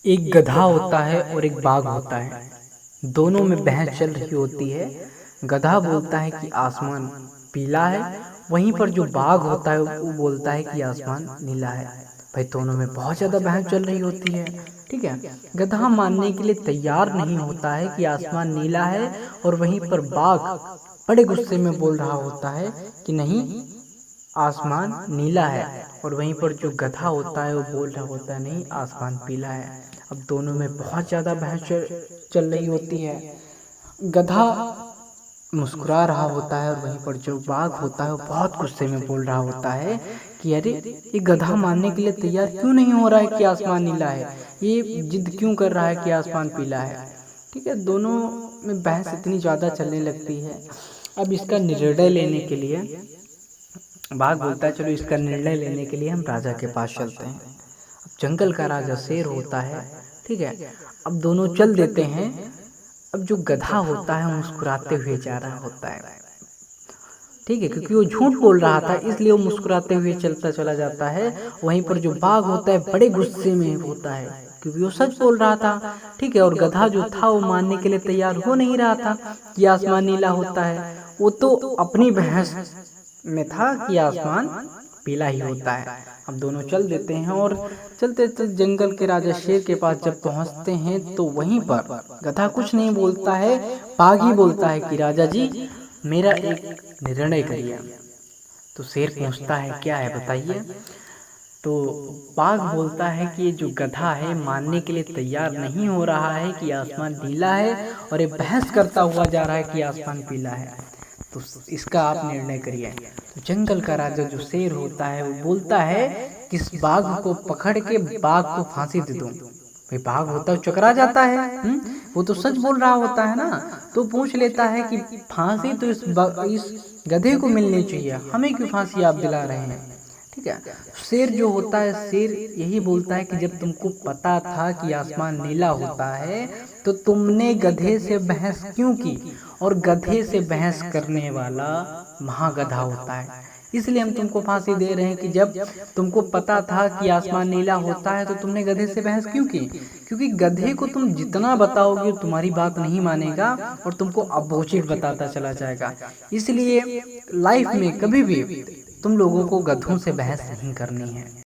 एक गधा होता है और एक बाघ होता है। दोनों में बहस चल रही होती है। गधा बोलता है कि आसमान पीला है, वहीं पर जो बाघ होता है वो बोलता है कि आसमान नीला है। भाई दोनों में बहुत ज़्यादा बहस चल रही होती है। ठीक है, गधा मानने के लिए तैयार नहीं होता है कि आसमान नीला है, और वहीं पर बाघ बड़े गुस्से में बोल रहा होता है कि नहीं, आसमान नीला है। और वहीं पर जो गधा होता है वो बोल रहा होता है नहीं, आसमान पीला है। अब दोनों में बहुत ज़्यादा बहस चल रही होती है। गधा मुस्कुरा रहा होता है, और वहीं पर जो बाघ होता है वो बहुत गुस्से में बोल रहा होता है कि अरे, ये गधा मानने के लिए तैयार क्यों नहीं हो रहा है कि आसमान नीला है, ये जिद क्यों कर रहा है कि आसमान पीला है। ठीक है, दोनों में बहस इतनी ज़्यादा चलने लगती है। अब इसका निर्णय लेने के लिए बाघ बोलता है, चलो इसका निर्णय लेने के लिए हम राजा के पास चलते हैं। अब जंगल का राजा शेर होता है। ठीक है, अब दोनों चल देते हैं। अब जो गधा होता है मुस्कुराते हुए जा रहा होता है। ठीक है, क्योंकि वो झूठ बोल रहा था इसलिए वो मुस्कुराते हुए चलता चला जाता है। वहीं पर जो बाघ होता है बड़े गुस्से में होता है, क्योंकि वो सच बोल रहा था। ठीक है, और गधा जो था वो मानने के लिए तैयार हो नहीं रहा था कि आसमान नीला होता है। वो तो अपनी बहस में था कि आसमान पीला ही होता है। अब दोनों चल देते हैं, और चलते चलते जंगल के राजा शेर के पास जब पहुंचते हैं तो वहीं पर गधा कुछ नहीं बोलता है, बाघ ही बोलता है कि राजा जी, मेरा एक निर्णय करिए। तो शेर पूछता है क्या है बताइए। तो बाघ बोलता है कि ये जो गधा है मानने के लिए तैयार नहीं हो रहा है कि आसमान नीला है, और ये बहस करता हुआ जा रहा है कि आसमान पीला है। तो इसका आप निर्णय करिए। तो जंगल का राजा जो शेर होता है वो बोलता है कि इस बाघ को पकड़ के बाघ को फांसी दे दूं। भाई बाघ होता है चकरा जाता है। वो तो सच बोल रहा होता है ना। तो पूछ लेता है कि फांसी तो इस गधे को मिलनी चाहिए, हमें क्यों फांसी आप दिला रहे हैं। ठीक है, शेर जो होता है, शेर यही बोलता है कि जब तुमको पता था कि आसमान नीला होता है तो तुमने गधे से बहस क्यों की। और गधे से बहस करने वाला महागधा होता है, इसलिए हम तुमको फांसी दे रहे हैं कि जब तुमको पता था कि आसमान नीला होता है तो तुमने गधे से बहस क्यों की। क्योंकि गधे को तुम जितना बताओगे तुम्हारी बात नहीं मानेगा, और तुमको अपोजिट बताता चला जाएगा। इसलिए लाइफ में कभी भी तुम लोगों को गधों से बहस नहीं करनी है।